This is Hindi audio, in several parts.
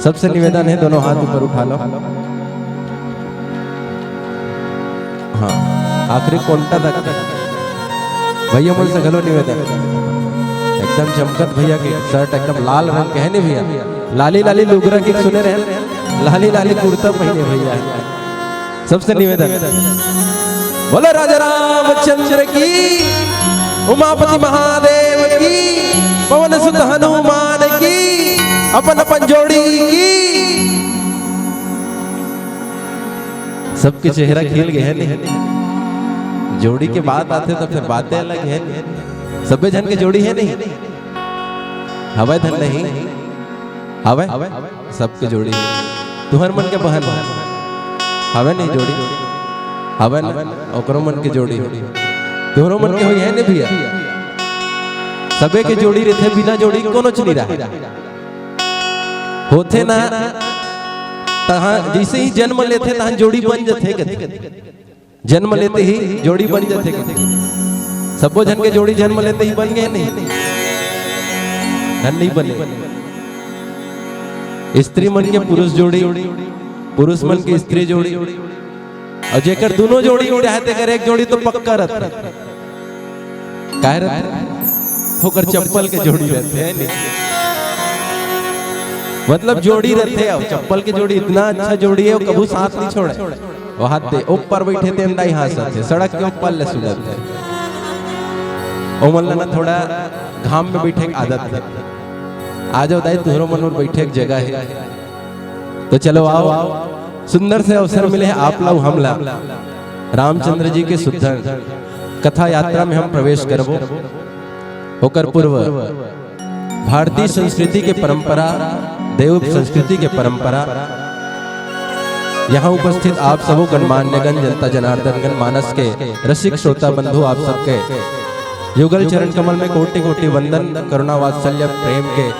सबसे निवेदन है दोनों हाथ ऊपर उठा लो। हाँ आखिरी कोंटा तक भैया मुझसे गलो निवेदन एकदम चमकत भैया की शर्ट एकदम लाल रंग के है नहीं भैया, लाली लाली लुगरा की सुने रहे, लाली लाली कुर्ता पहने भैया। सबसे निवेदन बोलो राजा रामचंद्र की, उमापति महादेव की, पवन सुत हनुमान की, अपन अपन जोड़ी की। सबके चेहरा खिल गए हैं नहीं, जोड़ी के बाद आते तो फिर बातें अलग है। सबे जन के जोड़ी है नहीं, हवा धन नहीं हवा, सबके जोड़ी तुहर मन के बहन हवे नहीं जोड़ी, हवे ओकरो मन के जोड़ी दोनों मन के हो है नहीं भैया। सबे के जोड़ी रहते, बिना जोड़ी कोनो चली रहा होते ना तहां जैसे ही जन्म लेते तहां जोड़ी बन जाते, जन्म लेते ही जोड़ी बन जाते। सबो जन के जोड़ी जन्म लेते ही बन गए नहीं, नहीं बने। स्त्री मन के पुरुष जोड़ी, पुरुष मन की स्त्री जोड़ी, और जेकर दोनों जोड़ी चाहते कर एक जोड़ी तो पक्का रहता है, होकर चप्पल के जोड़ी रहते हैं नहीं, मतलब जोड़ी रहते हैं। चप्पल के जोड़ी इतना अच्छा जोड़ी है, वो कभी साथ नहीं छोड़े। वो हाथ दे ऊपर बैठे थे अंडा ही हाथ साथ सड़क के ऊपर ले सुलझते, ओ मतलब थोड़ा घाम में बैठे की आदत है। आ जाओ दाई तुहरो मन और बैठे एक जगह है, तो चलो आओ सुंदर से अवसर मिले हैं आप लोग हमला रामचंद्र जी के शुद्ध कथा यात्रा में हम प्रवेश करबो। होकर पूर्व भारतीय संस्कृति के परंपरा, देव संस्कृति के परंपरा, यहाँ उपस्थित आप सबों गणमान्यगण, जनता जनार्दन गण, मानस के रसिक श्रोता बंधु, आप सबके युगल चरण कमल में कोटि कोटि वंदन। करुणा वात्सल्य प्रेम के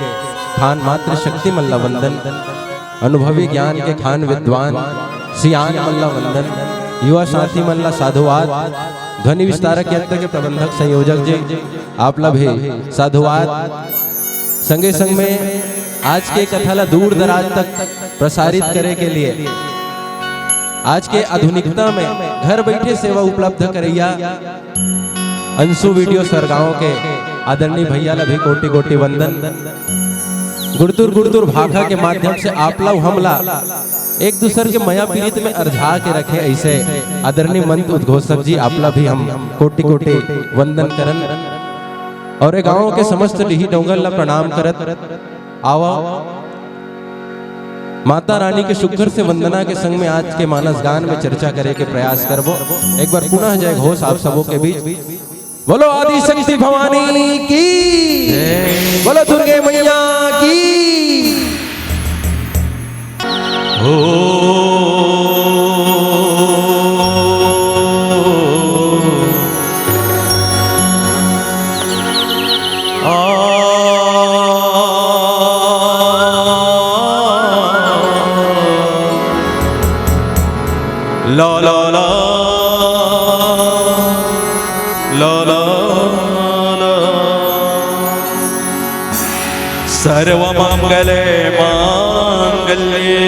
खान मात्र शक्ति मल्ला वंदन, अनुभवी ज्ञान के खान विद्वान सियान मल्ला वंदन, युवा साथी मल्ला साधुवाद, ध्वनि विस्तारक यंत्र के प्रबंधक संयोजक जी आप लोग भी साधुवाद। संगे संग में आज के कथा ला दूर दराज तक प्रसारित करे के लिए आज के आधुनिकता में घर बैठे सेवा उपलब्ध करैया अंशु वीडियो सरगांव के आदरणीय भैया ला भी कोटि कोटि वंदन। गुड़तुर गुड़तुर भाखा के माध्यम से आप लोग हमला एक दूसरे के मया पीड़ित में अर्झा के रखे, ऐसे आदरणीय मंत्र उद्घोषक जी आप लोग भी हम कोटि कोटि वंदन करन। और गांव के समस्त लिही डोंगल ला प्रणाम करत आवा माता रानी के शुक्र से वंदना के संग में आज के मानस गान में चर्चा करे के प्रयास करबो। एक बार पुनः जय घोष आप सबों के बीच। बोलो आदि शक्ति भवानी की, बोलो दुर्गे मैया की। हो ला ला ला ला ला ला सर्वमंगले मांगल्ये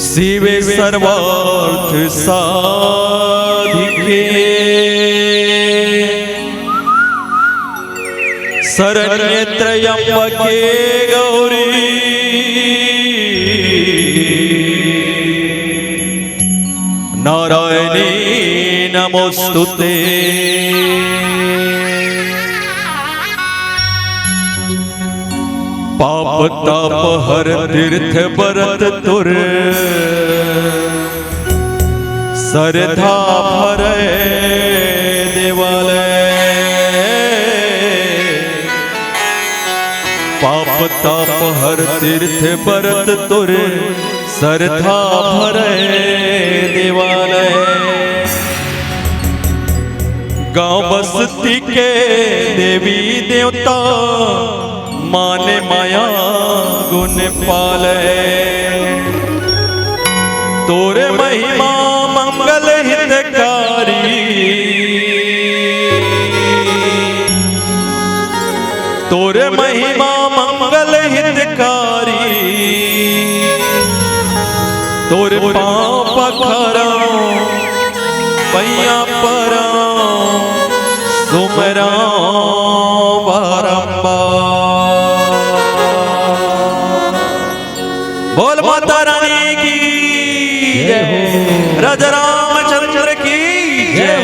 शिवे सर्वार्थ साधिके शरण्ये त्र्यंबके गौरी नारायणी नमोस्तुते। पाप ताप हर तीर्थ बरत तुर सरधा भरे देवालय। पाप ताप हर तीर्थ बरत तुर सरधा भरे देवालय। गांव बस्ती के देवी देवता माने माया गुण पाले। तोरे महिमा मंगल हितकारी तोरे महिमा मंगल हितकारी, तोरे पाँव पखरा पैया परा सुमरा बोल माता रानी की जय, राजा रामचंद्र की जय।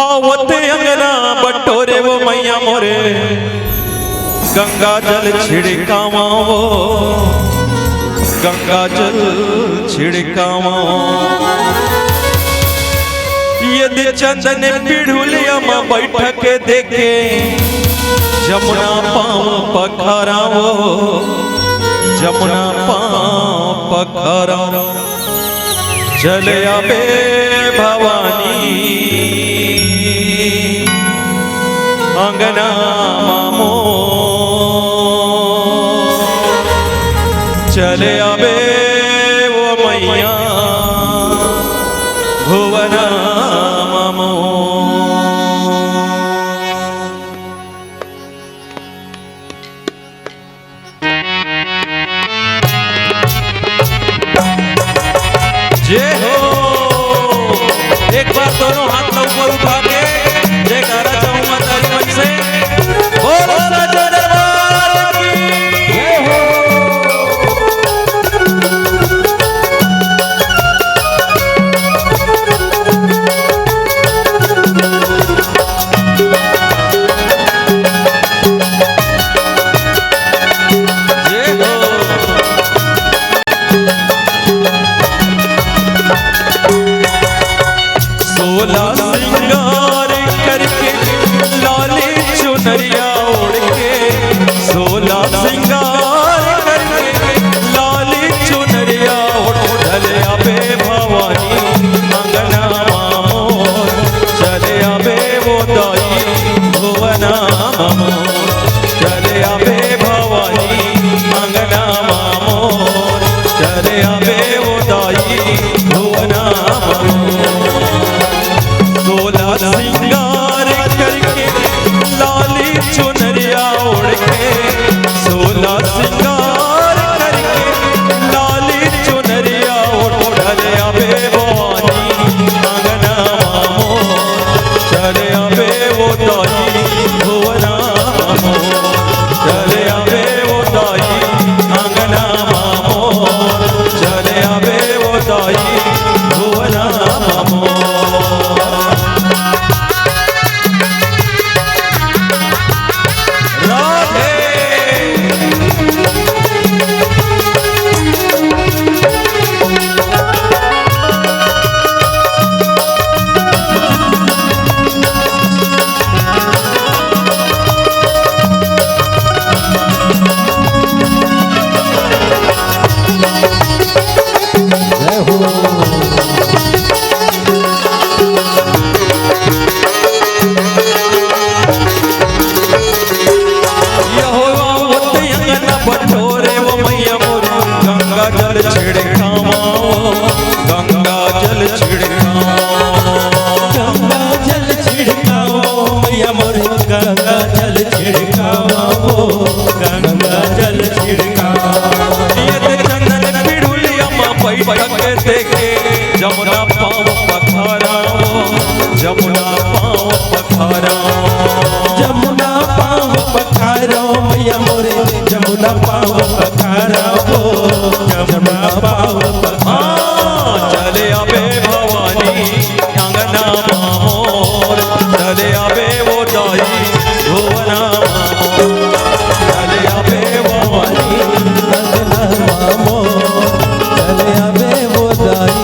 आवते अंगना बटोरे वो मैया मोरे, गंगा जल छिड़कावा वो, गंगा जल छिड़कावा। यदि चंदन पीढ़ुलिया में बैठ के देखे, जमुना पाँव पखराओ, जमुना पाँव पखराओ। चले आबे भवानी अंगना मामो, चले आबे वो मैया भुवना मामो। जय हो, एक बार दोनों हाथ ऊपर उठा के जयकारा चाहूंगा ताली मन से। बोलो राजा दरबार की जय हो। जमुना पाँव पखाराओ, जमुना पाँव पखाराओ, जमुना पाँव पखाराओ मैया मोरे, जमुना पाँव पखाराओ, जमुना पाँव पखाराओ। चले आबे भवानी अंगना मोर, चले आबे वो दाई भुवना मोर, चले आबे भवानी अंगना मोर, चले आबे वो दाई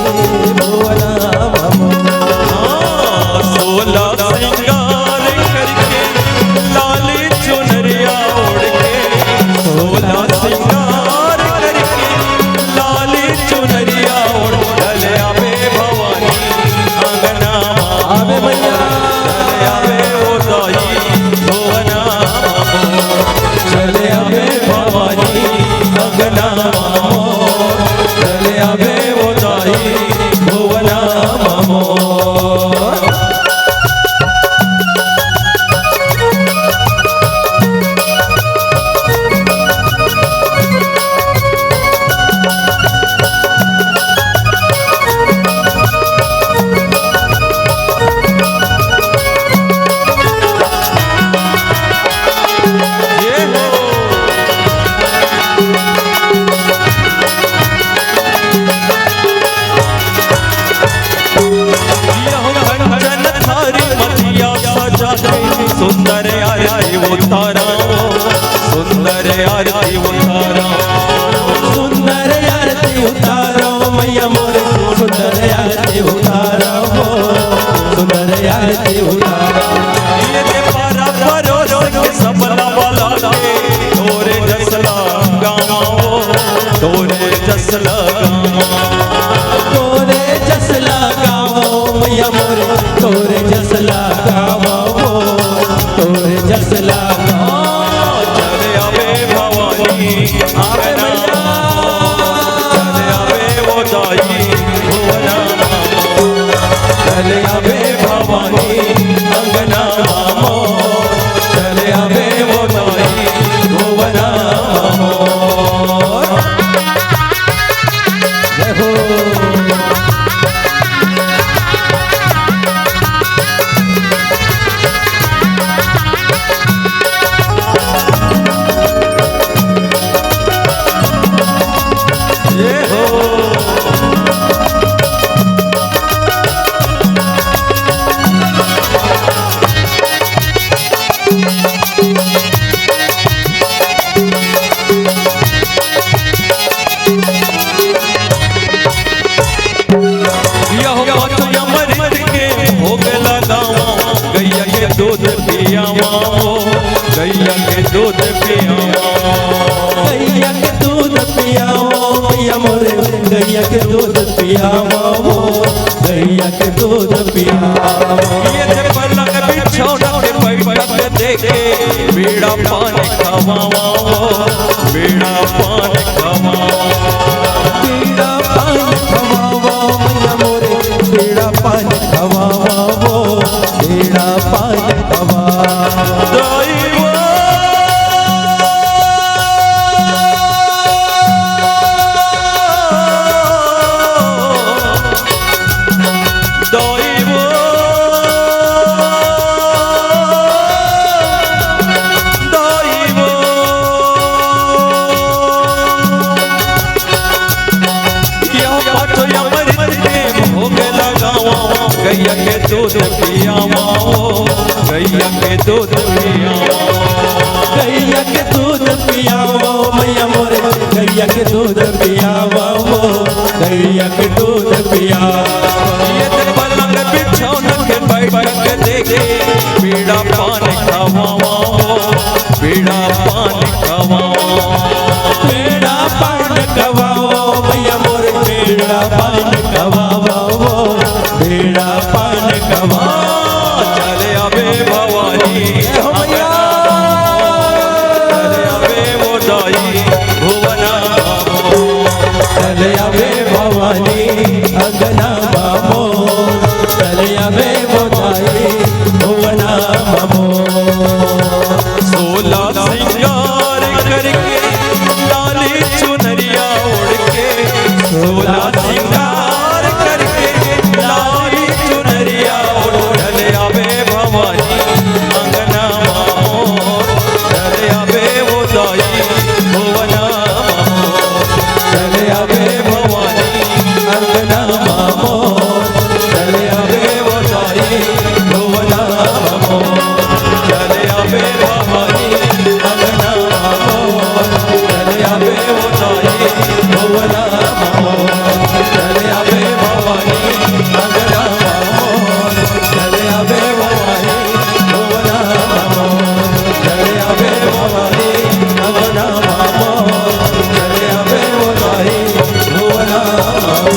सुंदर आरती उतारा सुंदर आरती उतारा सुंदर आरती उतारो मैया मोरे सुंदर आरती उतारो सुंदर आरती उतारो ये जे पारा परो के सबला वाला के तोरे जसला गाओ तोरे जसला तोरे जसला गावो मैया मोरे तोरे जसला गावो तोरे जसला गावो चले आवे भवानी आवे मैया चले आवे वो दाई भुवना चले आवे भवानी अंगना मामो चले आवे वो दाई भुवना जय हो ये हो अमृत के भोग लगावा गैया के दूध पियावा गैया के दूध पियावा गैया के दूध पियाओ मैया मोरे गैया के दूध पियाओ गैया के दूध पियाओ ये जे पलंग बिछौना के बैठक देखे बीड़ा पानी खवावा बीड़ा पानी खवावा बीड़ा पानी खवाओ मैया मोरे बीड़ा पानी खवाओ बीड़ा पानी खवाओ गैया के दूध पियावा गैया के दूध पियावा गैया के दूध पियाओ मैया मोरे गैया के दूध पियाओ गैया के दूध पियाओ ये ते पलंग बिछौना के बैठक देखे बीड़ा पानी खवावा बीड़ा पानी खवावा बीड़ा पानी खवाओ मैया मोरे बीड़ा पानी खवाओ बीड़ा पानी खवाओ चले आवे भवानी मैया चले आवे वो दाई भुवना चले आवे भवानी अंगना मामो चले आवे मोदाई भुवना मामो 16 सिंगार करके लाली चुनरिया ओढ़ के 16 सिंगार करके लाली चुनरिया ओढ़ आवे भवानी अंगना मोर चले आवे वो दाई भुवना चले आवे भवानी अंगना मामो चले आवे दाई भुवना चले आवे भवानी अंगना मामो चले आवे दाई भुवना मामो चले आवे भवानी अंगना मामो चले आवे भवानी भुवना मामो चले आवे भवानी अंगना मामो चले आवे मोदाई भुवना मामो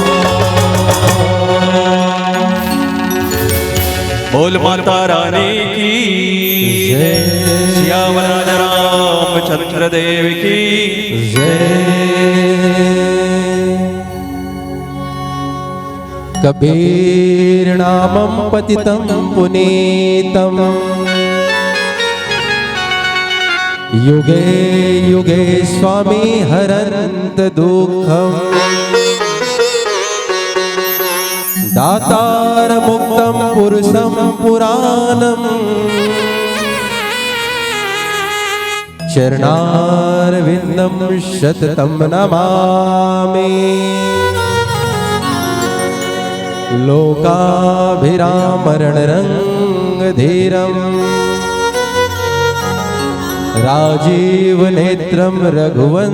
बोल माता रानी की जय। श्याम रामचंद्र देव की कबीर नामं पतितं पुनीतं युगे युगे स्वामी हरन्त दुःखम् दातार मुक्तं पुरुषं पुराणम् चरणारविन्दं शततं नमामि लोकाभिरामरणरङ्ग धीरम राजीव नेत्रम रघुवंशनाथम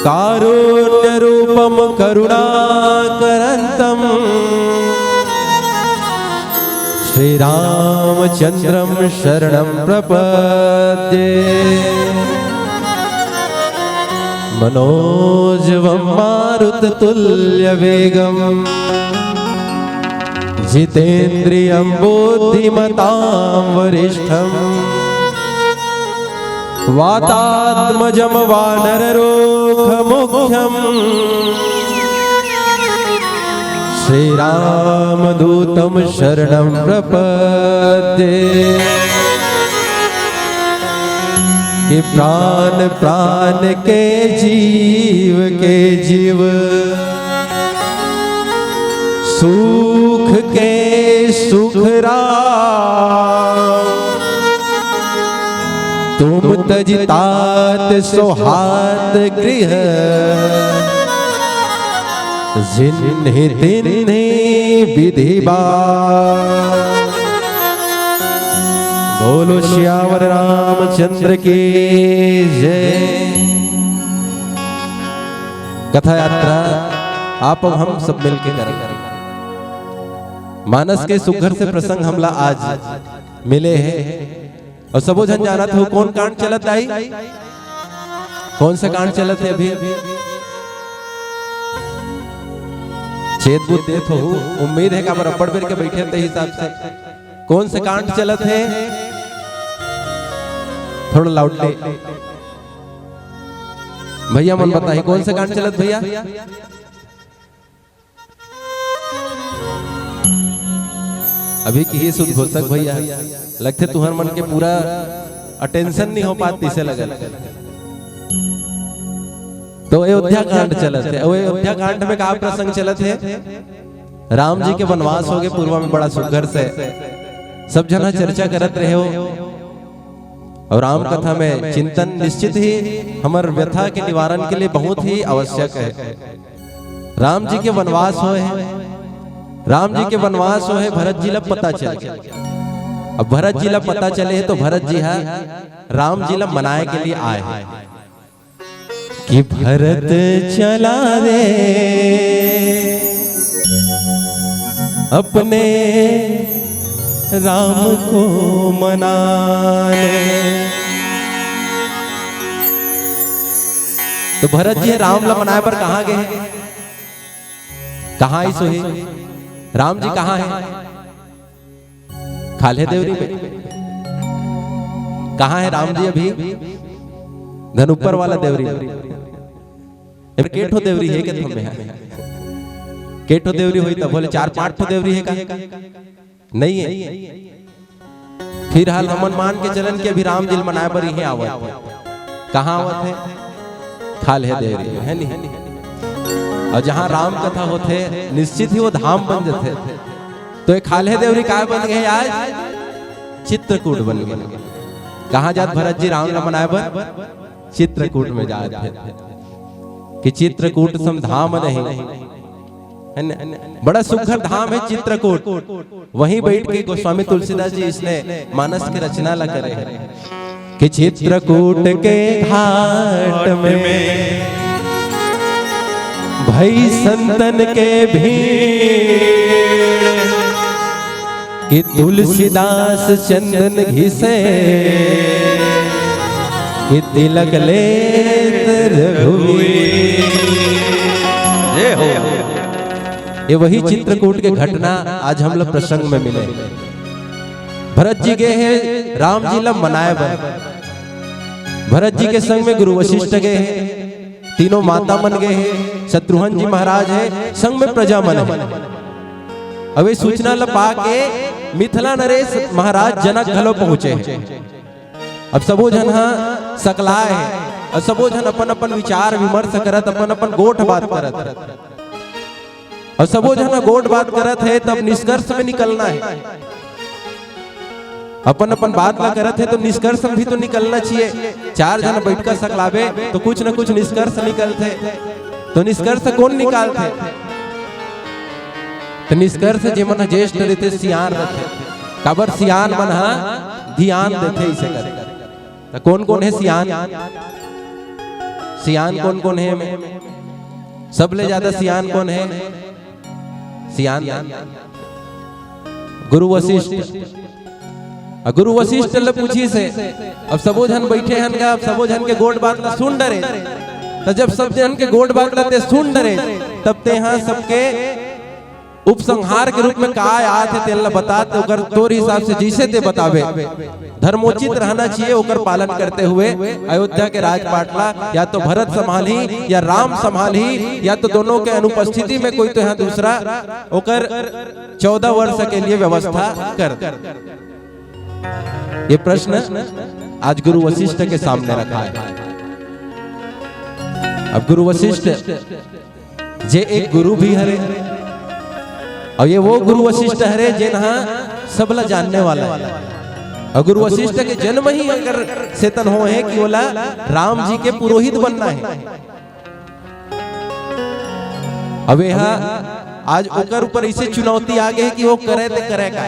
कारुण्य रूपम करुणाकरंतम श्री रामचंद्रम शरणं प्रपद्ये मनोजवं मारुततुल्यवेगं जितेन्द्रियं बुद्धिमतां वरिष्ठं वातात्मजं वानररूपमुख्यम् श्रीरामदूतं शरणं प्रपद्ये कि प्राण प्राण के जीव सुख के सुख राम तुम तजतात सोहात गृह जिन्हि तिन्हि विधि बार। बोलो श्यावर रामचंद्र की जय। कथा यात्रा आप और हम सब मिलके करेंगे। मानस के सुघर से प्रसंग हमला आज मिले हैं और सबो जन जानत हो कौन कांड चलत आई, कौन सा कांड चलत है अभी चेत बुद्ध देत हो। उम्मीद है कि आप रबड़ बेर के बैठे थे हिसाब से कौन से कांड चलत है थोड़ा लाउडली भैया मन बताइए कौन से कांड चलत भैया। अभी की ही सुदघोषक भैया लगते तुहर मन के पूरा अटेंशन नहीं हो पाती से लगल तो अयोध्या कांड चलत है। अयोध्या कांड में का प्रसंग चलत है, राम जी के वनवास हो गए पूर्वा में बड़ा सुघर से सब जना चर्चा करत रहे हो और राम कथा में चिंतन निश्चित ही हमार व्यथा के निवारण के लिए बहुत ही आवश्यक है। राम जी के वनवास हो है, राम जी के वनवास हो है भरत जी ला पता चल गया। अब भरत जी ला पता चले तो भरत जी है राम जी ला मनाए के लिए आए हैं कि भरत चला रे अपने राम को मनाने। तो भरत जी राम ला मनाए पर कहाँ गए, कहाँ आई सोही राम जी कहाँ है, खाले देवरी में। कहाँ है राम जी अभी, धनुपर वाला देवरी में। केठो देवरी है कि तुम्हें है? केठो देवरी हुई तब बोले 4-5 ठो देवरी है का नहीं है। फिर हाल हमन मान के चलन के अभी राम जी मनाए पर ही आवत है। कहाँ आवत है, खाले देवरी है नहीं। और जहाँ राम कथा होते निश्चित ही वो धाम बन जाते। तो एक खाले देवरी काय बन गए आज, चित्रकूट बन गए। कहाँ जात भरत जी राम ला मनाए पर, चित्रकूट में जाते कि चित्रकूट सम धाम नहीं, बड़ा सुघर धाम है चित्रकूट। वहीं बैठ के गोस्वामी तुलसीदास जी इसने मानस की रचना ला करे कि चित्रकूट के घाट में भई संतन के भीड़ कि तुलसीदास चंदन घिसे कि तिलक लेत रघुवीर। जय हो। ये वही चित्रकूट के घटना आज हम लोग प्रसंग में मिले। भरत जी गए हैं राम जी ला मनाए बर। भरत जी के संग में गुरु वशिष्ठ गए हैं, तीनों माता मन गए हैं, शत्रुघ्न जी महाराज है, संग में प्रजा मन है। अब सूचना ला पाके मिथिला नरेश महाराज जनक घलो पहुंचे हैं। अब सबो जन सकलाए है और सबो जन अपन अपन विचार विमर्श करत, अपन अपन गोठ बात करत और सबो जन गोठ बात करत है। तब निष्कर्ष में निकलना है, अपन अपन बात ला करत है तो निष्कर्ष भी तो निकलना चाहिए। 4 जन बैठ कर सकलावे तो कुछ न कुछ निष्कर्ष निकलते। तो निष्कर्ष कौन निकालते, तो निष्कर्ष जे मन ज्येष्ठ रहते सियान रहते काबर सियान मन ध्यान देते इसे कर। तो कौन कौन है सियान? सियान कौन कौन है में? सबले ज्यादा सियान कौन है? सियान गुरु वशिष्ठ। गुरु वशिष्ठ ले पूछी से अब सबो जन बैठे हन का, अब सबो जन के गोड़ बात ला सुन डरे। तो जब सब जन के गोड़ बात लाते सुन डरे तब ते यहाँ सबके उपसंहार के रूप में का आया थे तेल बताते ओकर तोर हिसाब से जैसे ते बतावे धर्मोचित रहना चाहिए ओकर पालन करते हुए अयोध्या के राजपाट ला या तो भरत संभाली या राम संभाली या तो दोनों के अनुपस्थिति में कोई तो यहाँ दूसरा ओकर 14 वर्ष के लिए व्यवस्था कर। ये प्रश्न आज गुरु वशिष्ठ के सामने रखा है। अब गुरु वशिष्ठ जे एक गुरु भी हरे और ये वो गुरु वशिष्ठ हरे जे नहा सबला जानने वाला है। और गुरु वशिष्ठ के जन्म ही अगर चेतन हो है कि बोला राम जी के पुरोहित बनना है। अब यहाँ आज ओकर ऊपर ऐसे चुनौती आ गई कि वो करे ते करे का।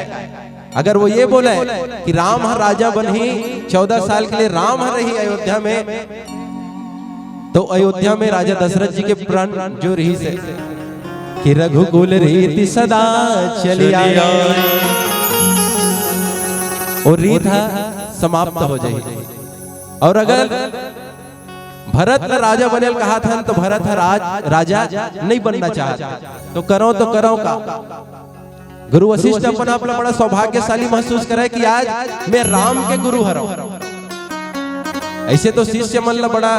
अगर वो ये बोला है कि राम हर राजा बन ही 14 साल के लिए राम हर रही अयोध्या में, तो अयोध्या में राजा दशरथ जी के प्राण जो रही से कि रघुकुल रीति सदा चली आया और रीत समाप्त हो जाए। और अगर भरत का राजा बनेल कहा था तो भरत राजा नहीं बनना चाहता तो करो का। गुरु वशिष्ठ अपना अपना बड़ा सौभाग्यशाली महसूस करे कि आज मैं राम के गुरु हरा। ऐसे तो शिष्य मन ला बड़ा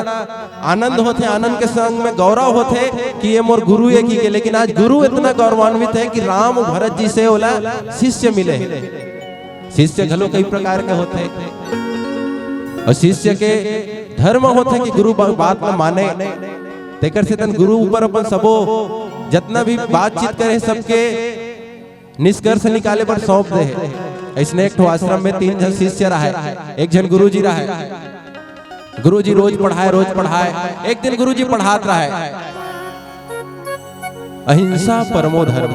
आनंद होते, आनंद के संग में गौरव होते कि ये मोर गुरु है की, लेकिन आज गुरु इतना गौरवान्वित है कि राम और भरत जी से ओला शिष्य मिले। शिष्य घलो कई प्रकार के होते और शिष्य के धर्म होते कि गुरु बात में माने। तेकर से तन गुरु ऊपर अपन सबो जितना भी बातचीत करे सबके निष्कर्ष निकाले पर सौंप दे। इसने एक आश्रम में 3 जन शिष्य रहा, एक जन गुरु जी रहा। गुरुजी रोज पढ़ाए। एक दिन गुरुजी पढ़ात रहा है अहिंसा परमो धर्म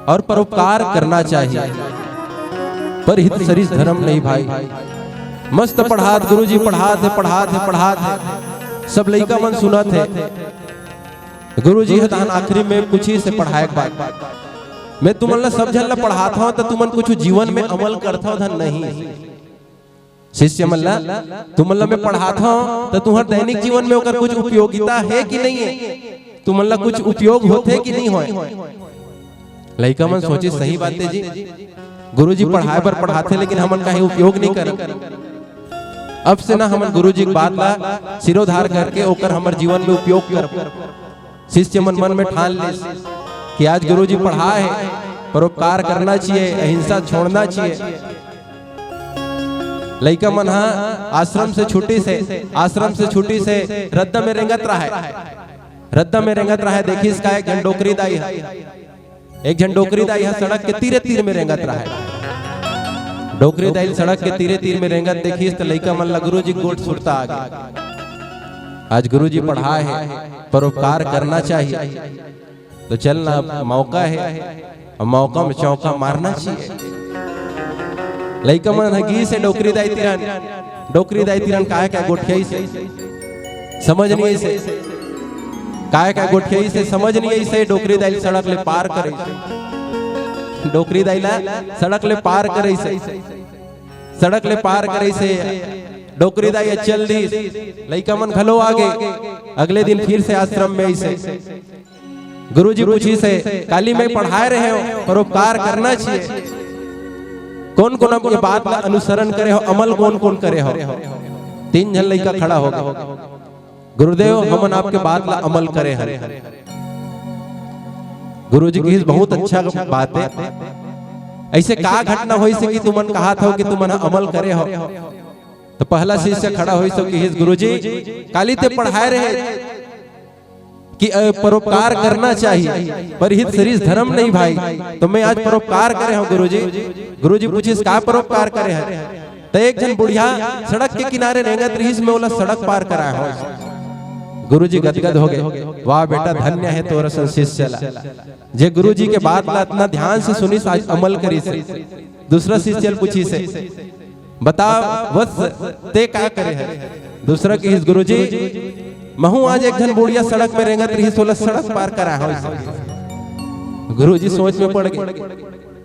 और परोपकार करना चाहिए पर हित सरिस धर्म नहीं भाई। मस्त पढ़ात गुरुजी पढ़ात सब लइका मन सुनत है। गुरुजी हतान आखिरी में पूछी से पढ़ाए बात मैं तुमन सब जन ला पढ़ाता हूं तो तुमन कुछ जीवन में अमल करता हो धन नहीं। शिष्य मल्ला तुमल्ला में पढ़ाता हूं तो तुम्हारे दैनिक जीवन में ओकर कुछ उपयोगिता है कि नहीं है? तुमल्ला कुछ उपयोग होते कि नहीं होए? लइका मन सोचे सही बात है जी, गुरुजी पढ़ाए पर पढ़ाते लेकिन हमन का उपयोग नहीं कर। अब से ना हमन गुरुजी की बात ला सिरोधार करके ओकर हमर जीवन में उपयोग कर। शिष्य मन में ठान ले कि आज गुरुजी पढ़ाए है परोपकार करना चाहिए, अहिंसा छोड़ना चाहिए। लइका मन आश्रम से छुट्टी से रद्दा में रेंगत रहा है। देखी इसका एक जन डोकरी दाई है सड़क के तीरे में रेंगत रहा है। डोकरी दाई सड़क के तीरे में रेंगत देखी तो लइका मन ला गुरुजी गोट सुरता आ गया। आज गुरुजी पढ़ाए है परोपकार करना चाहिए तो चलना मौका है, मौका में चौका मारना चाहिए। लइका मन हगी से डोकरी दाई तिरन काहे का गोठियाई से समझ नहीं ऐसे काहे का गोठियाई से समझ नहीं ऐसे डोकरी दाई सड़क ले पार करे से डोकरी दाई ला सड़क ले पार करे से डोकरी दाई चल दी। लइका मन घलो आगे अगले दिन फिर से आश्रम में ऐसे गुरुजी पूछी से काली में पढ़ाए रहे हो परोपकार करना चाहिए, कौन कौन अब ये बात का अनुसरण करे हो, अमल कौन कौन करे हो? 3 जन लइका खड़ा हो गया। गुरुदेव हमन आपके बात ला अमल करे हैं। गुरुजी की बहुत अच्छा बात है। ऐसे का घटना हुई से कि तुमन कहा था कि तुमन अमल करे हो? तो पहला शिष्य खड़ा हुई सो कि गुरुजी काली ते पढ़ाए रहे कि परोपकार करना चाहिए पर हित सरिस धर्म नहीं भाई, तो मैं आज परोपकार करे हूँ गुरुजी। गुरुजी पूछे का परोपकार करे है? तो एक जन बुढ़िया सड़क के किनारे रेंगत रहीस में ओला सड़क पार कराया हो। गुरुजी गदगद हो गए, वाह बेटा धन्य है तोरा सन शिष्य ला, जे गुरुजी के बात ला इतना ध्यान से सुनी आज अमल करी से। दूसरा शिष्य पूछी से बता वत्स ते का करे है। दूसरा की गुरुजी महू आज एक जन बुढ़िया सड़क में रेंगत रही, 16 सड़क पार करा हो। गुरुजी सोच में पड़ गए,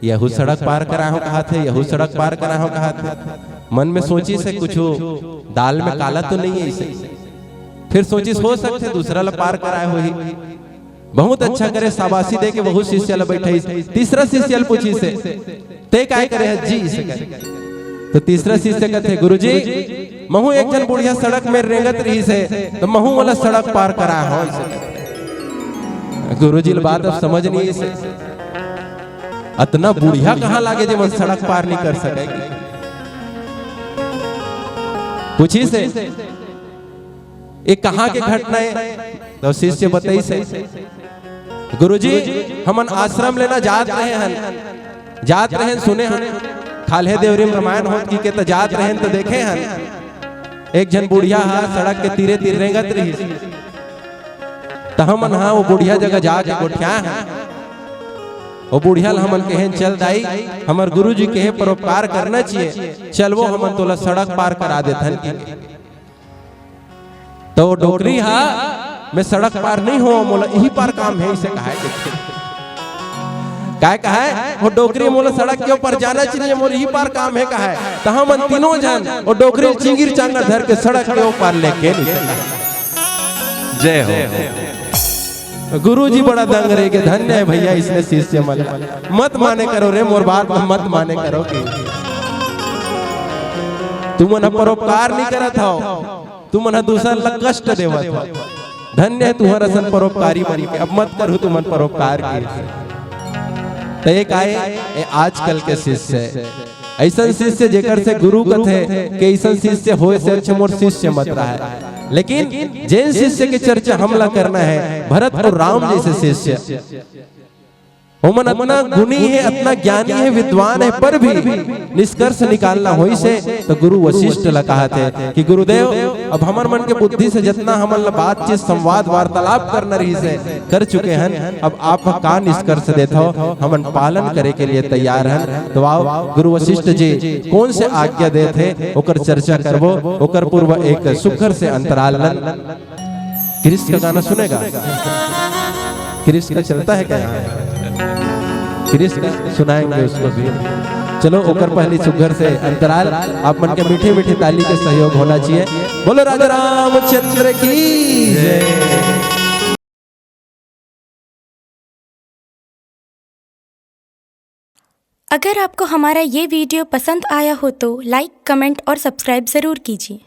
यहू सड़क पार करा हो कहा थे, यहू सड़क पार करा हो कहा थे। मन में सोची से कुछ दाल में काला तो नहीं है इसे। फिर सोची हो सकते दूसरा ला पार कराए हो ही, बहुत अच्छा करे, शाबाशी दे के बहुत शिष्य ला बैठे। तीसरा शिष्य पूछी से ते काय करे है जी इसे करे। तो तीसरा शिष्य कहते गुरुजी महू एक जन बुढ़िया सड़क में रेंगत रही से, तो महू वाला सड़क पार करा हो इसे। गुरुजी बात अब समझ नहीं इसे, इतना बुढ़िया कहाँ लागे जो मन सड़क पार नहीं कर सकेगी। पूछी से ये कहाँ के घटना है। तो शिष्य बताई से गुरुजी हमन आश्रम लेना जात रहे हैं, सुने हैं खाले देवरी में रामायण होत की के तो जात रहे तो देखे हैं एक जन बुढ़िया सड़क के तीरे तीर रेंगत रही। तो हमन वो बुढ़िया जगह जाके गोठिया है, वो बुढ़िया हमन कहे चल दाई हमार गुरुजी कहे परोपकार करना चाहिए, चल वो हमन तोला सड़क पार करा देथन। तो डोकरी मैं सड़क पार नहीं हो, मोला यही पार काम है इसे कहा कहा है वो डोकरी मोला सड़क के ऊपर जाना चाहिए, मोला यही पार काम है कहा है। तो हम तीनों जन वो डोकरी चिंगिर चांगर धर के सड़क के ऊपर लेके जय हो। गुरुजी बड़ा दंग रहे के धन्य है भैया इसने शिष्य मत माने करो रे मोर बात मत माने करो कि तुम परोपकार नहीं करत हो, तुम दूसरा ला कष्ट देवत हो। धन्य है तुम्हारा सन परोपकारी बनी के, अब मत करो तुम परोपकार के। तो एक आए आजकल के शिष्य ऐसा शिष्य जेकर से गुरु कथे के ऐसा शिष्य होए से अच्छा मोर शिष्य मत रहा है। लेकिन जैन शिष्य की चर्चा हमला करना है, भरत और राम जैसे शिष्य उमन अपना गुणी है, अपना ज्ञानी है, विद्वान है, पर भी निष्कर्ष निकालना होई से। तो गुरु वशिष्ठ ला कहा थे कि गुरुदेव अब हमर मन के बुद्धि से जितना हमन बातचीत संवाद वार्तालाप करना रही से कर चुके हैं, अब आप का निष्कर्ष देते हो हमन पालन करे के लिए तैयार हैं। तो आओ गुरु वशिष्ठ जी कौन से आज्ञा दे थे ओकर चर्चा करबो। ओकर पूर्व एक सुखर से अंतराल कृष्ण का गाना सुनेगा, कृष्ण का चलता है क्या कृष्ण सुनाएंगे उसको भी। चलो ओकर पहली सुघर से अंतराल आप मन के मीठे मीठे ताली के सहयोग होना चाहिए। बोलो राजा रामचंद्र की जय। अगर आपको हमारा ये वीडियो पसंद आया हो तो लाइक, कमेंट और सब्सक्राइब ज़रूर कीजिए।